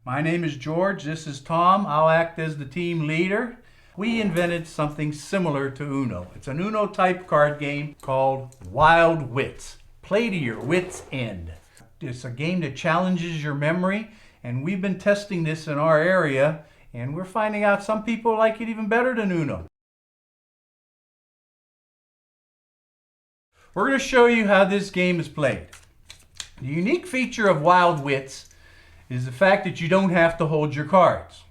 My name is George, this is Tom. I'll act as the team leader. We invented something similar to Uno. It's an Uno type card game called Wild Wits. Play to your wits' end. It's a game that challenges your memory, and we've been testing this in our area, and we're finding out some people like it even better than Uno. We're going to show you how this game is played. The unique feature of Wild Wits is the fact that you don't have to hold your cards.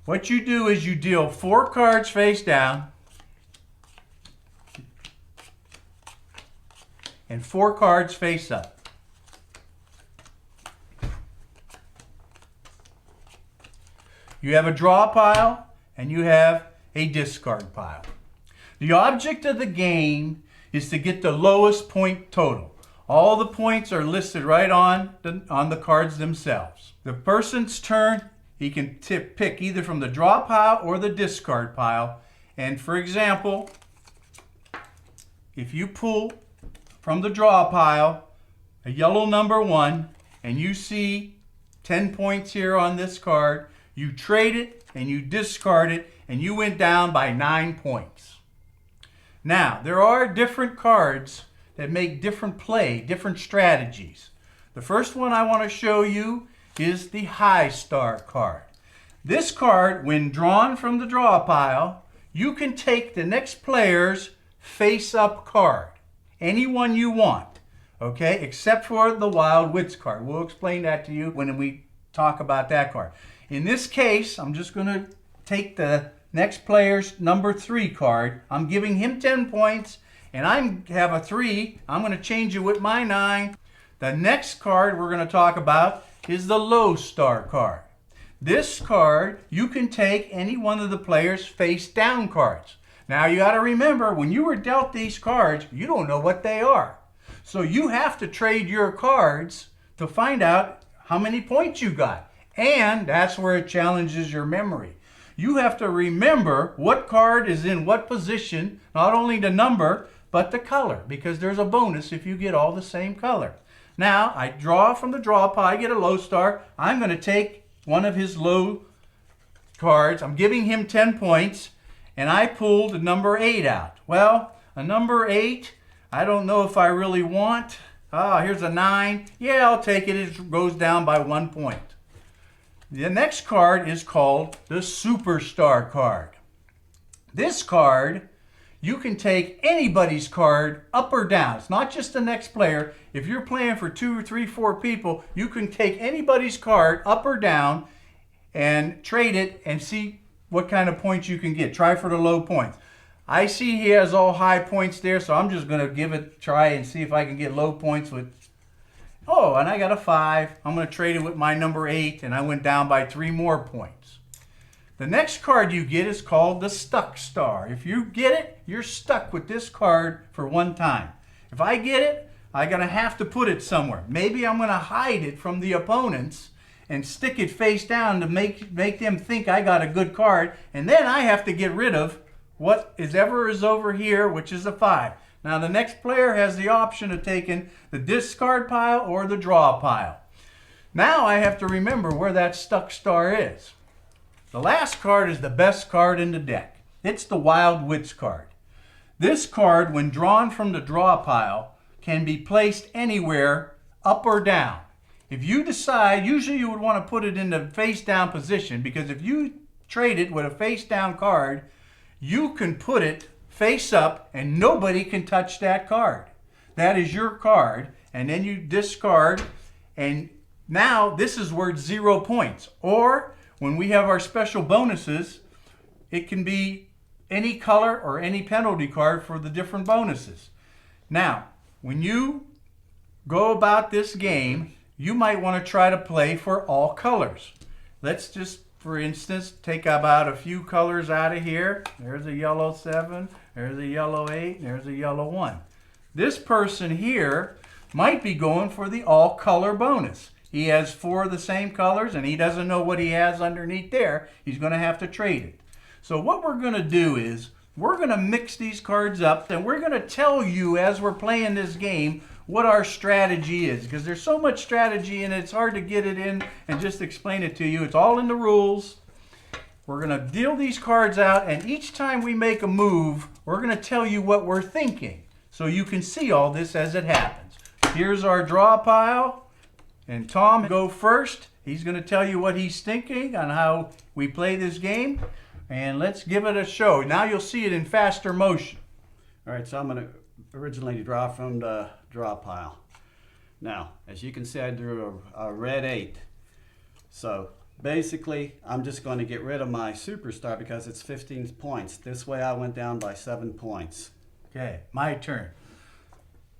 What you do is you deal 4 cards face down and 4 cards face up. You have a draw pile and you have a discard pile. The object of the game is to get the lowest point total. All the points are listed right on the cards themselves. The person's turn, he can pick either from the draw pile or the discard pile. And for example, if you pull from the draw pile a yellow number 1 and you see 10 points here on this card, you trade it and you discard it and you went down by 9 points. Now, there are different cards that make different strategies. The first one I want to show you is the high star card. This card, when drawn from the draw pile, you can take the next player's face-up card. Any one you want, okay, except for the Wild Wits card. We'll explain that to you when we talk about that card. In this case, I'm just going to take the next player's number 3 card. I'm giving him 10 points, and I have a 3. I'm going to change it with my 9. The next card we're going to talk about is the low star card. This card, you can take any one of the player's face down cards. Now you got to remember, when you were dealt these cards, you don't know what they are. So you have to trade your cards to find out how many points you got. And that's where it challenges your memory. You have to remember what card is in what position, not only the number, but the color, because there's a bonus if you get all the same color. Now, I draw from the draw pile, I get a low star. I'm going to take one of his low cards. I'm giving him 10 points, and I pulled a number 8 out. Well, a number 8, I don't know if I really want. Here's a 9. Yeah, I'll take it. It goes down by 1 point. The next card is called the Superstar card. This card, you can take anybody's card up or down. It's not just the next player. If you're playing for 2 or 3, 4 people, you can take anybody's card up or down and trade it and see what kind of points you can get. Try for the low points. I see he has all high points there, so I'm just going to give it a try and see if I can get low points with... Oh, and I got a 5. I'm going to trade it with my number 8, and I went down by 3 more points. The next card you get is called the Stuck Star. If you get it, you're stuck with this card for one time. If I get it, I'm going to have to put it somewhere. Maybe I'm going to hide it from the opponents and stick it face down to make them think I got a good card, and then I have to get rid of what is over here, which is a 5. Now the next player has the option of taking the discard pile or the draw pile. Now I have to remember where that stuck star is. The last card is the best card in the deck. It's the Wild Wits card. This card, when drawn from the draw pile, can be placed anywhere up or down. If you decide, usually you would want to put it in the face down position, because if you trade it with a face down card, you can put it face up and nobody can touch that card. That is your card, and then you discard, and now this is worth 0 points. Or when we have our special bonuses, it can be any color or any penalty card for the different bonuses. Now, when you go about this game, you might want to try to play for all colors. Let's just, for instance, take about a few colors out of here. There's a yellow 7, there's a yellow 8, there's a yellow 1. This person here might be going for the all color bonus. He has 4 of the same colors and he doesn't know what he has underneath there. He's going to have to trade it. So what we're going to do is we're going to mix these cards up, and we're going to tell you as we're playing this game what our strategy is, because there's so much strategy in it, it's hard to get it in and just explain it to you. It's all in the rules. We're going to deal these cards out, and each time we make a move, we're going to tell you what we're thinking, so you can see all this as it happens. Here's our draw pile, and Tom go first. He's going to tell you what he's thinking on how we play this game, and let's give it a show. Now you'll see it in faster motion. All right, so I'm going to originally draw from the draw pile. Now, as you can see, I drew a red 8. So basically, I'm just going to get rid of my superstar because it's 15 points. This way I went down by 7 points. Okay, my turn.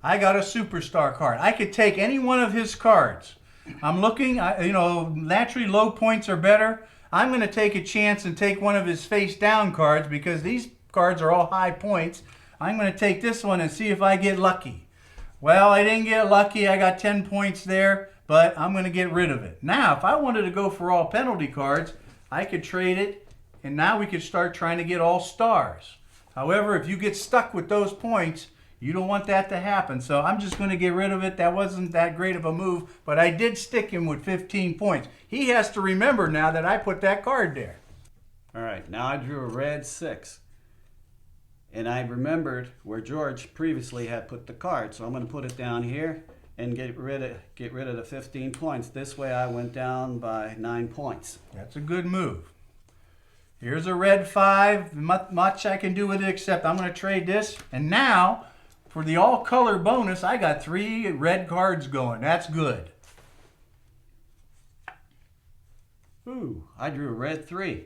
I got a superstar card. I could take any one of his cards. I'm looking, naturally low points are better. I'm going to take a chance and take one of his face down cards because these cards are all high points. I'm going to take this one and see if I get lucky. Well, I didn't get lucky. I got 10 points there, but I'm going to get rid of it. Now, if I wanted to go for all penalty cards, I could trade it, and now we could start trying to get all stars. However, if you get stuck with those points, you don't want that to happen. So I'm just going to get rid of it. That wasn't that great of a move, but I did stick him with 15 points. He has to remember now that I put that card there. All right, now I drew a red 6. And I remembered where George previously had put the card. So I'm going to put it down here and get rid of the 15 points. This way I went down by 9 points. That's a good move. Here's a red 5. Much I can do with it except I'm going to trade this. And now, for the all-color bonus, I got 3 red cards going. That's good. Ooh, I drew a red 3.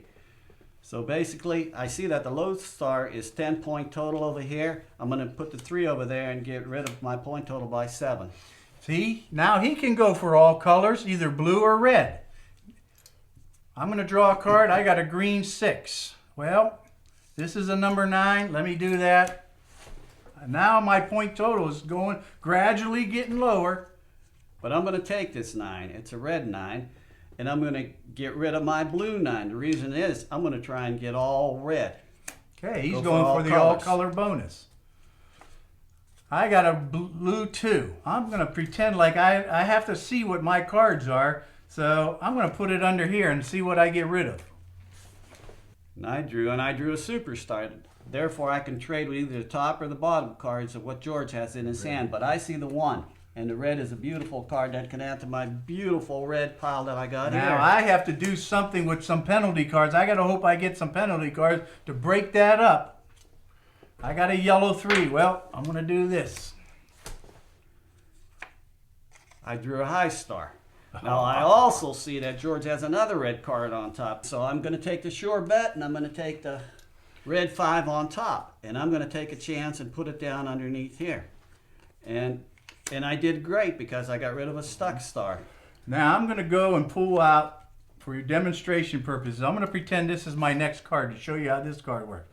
So basically, I see that the low star is 10-point total over here. I'm going to put the 3 over there and get rid of my point total by 7. See, now he can go for all colors, either blue or red. I'm going to draw a card. I got a green 6. Well, this is a number 9. Let me do that. Now my point total is going gradually getting lower. But I'm going to take this 9. It's a red 9. And I'm going to get rid of my blue 9. The reason is I'm going to try and get all red. Okay, he's going for the all-color bonus. I got a blue 2. I'm going to pretend like I have to see what my cards are. So I'm going to put it under here and see what I get rid of. And I drew a superstar. Therefore, I can trade with either the top or the bottom cards of what George has in his hand. But I see the 1. And the red is a beautiful card that can add to my beautiful red pile that I got here. Now I have to do something with some penalty cards. I got to hope I get some penalty cards to break that up. I got a yellow 3. Well, I'm going to do this. I drew a high star. Now I also see that George has another red card on top. So I'm going to take the sure bet and I'm going to take the red 5 on top. And I'm going to take a chance and put it down underneath here. And I did great because I got rid of a stuck star. Now I'm going to go and pull out, for your demonstration purposes, I'm going to pretend this is my next card to show you how this card works.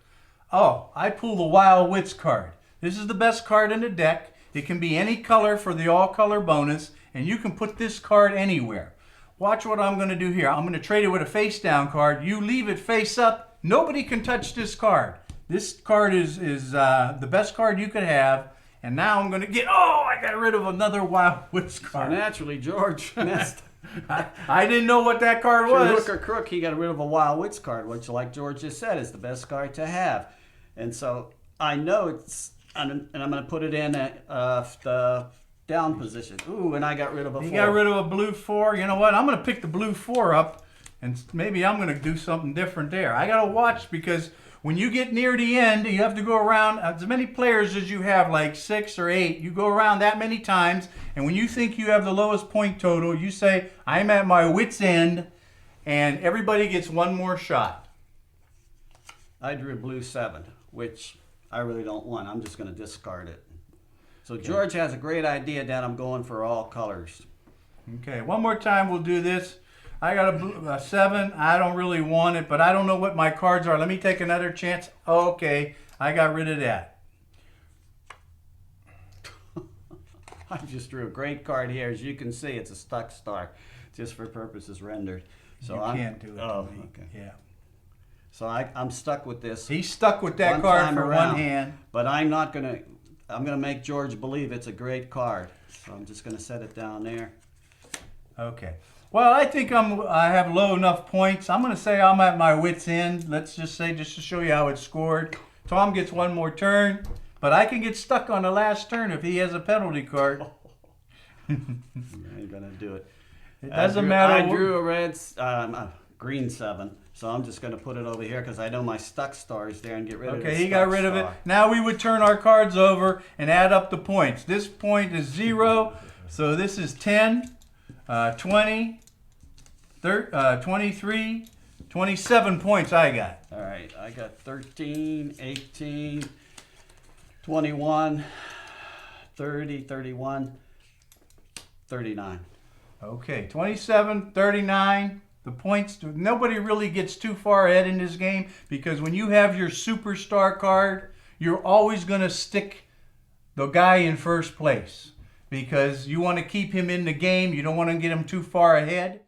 Oh, I pull the Wild Wits card. This is the best card in the deck. It can be any color for the all-color bonus, and you can put this card anywhere. Watch what I'm going to do here. I'm going to trade it with a face-down card. You leave it face up. Nobody can touch this card. This card is the best card you could have. And now I'm going to I got rid of another Wild Wits card. So naturally, George messed. I didn't know what that card was. Hook or crook, he got rid of a Wild Wits card, which, like George just said, is the best card to have. And so I know and I'm going to put it in the down position. Ooh, and I got rid of a 4. He got rid of a blue 4. You know what? I'm going to pick the blue 4 up, and maybe I'm going to do something different there. I got to watch because when you get near the end, you have to go around as many players as you have, like 6 or 8. You go around that many times, and when you think you have the lowest point total, you say, I'm at my wit's end, and everybody gets one more shot. I drew a blue 7, which I really don't want. I'm just going to discard it. So George has a great idea that I'm going for all colors. Okay, one more time we'll do this. I got a 7. I don't really want it, but I don't know what my cards are. Let me take another chance. Oh, okay, I got rid of that. I just drew a great card here. As you can see, it's a stuck star, just for purposes rendered. So you can't do it. Oh, to me. okay. Yeah. So I'm stuck with this. He's stuck with that card for around, one hand. But I'm not going to I'm going to make George believe it's a great card. So I'm just going to set it down there. Okay. Well, I think I have low enough points. I'm going to say I'm at my wit's end. Let's just say, just to show you how it's scored. Tom gets one more turn, but I can get stuck on the last turn if he has a penalty card. I ain't going to do it. It doesn't matter. I drew a red, green 7, so I'm just going to put it over here because I know my stuck star is there and get rid of it. Okay, he got rid of it. Now we would turn our cards over and add up the points. This point is 0, so this is 10, 20, 23, 27 points I got. All right, I got 13, 18, 21, 30, 31, 39. Okay, 27, 39. The points, nobody really gets too far ahead in this game because when you have your superstar card, you're always going to stick the guy in first place because you want to keep him in the game. You don't want to get him too far ahead.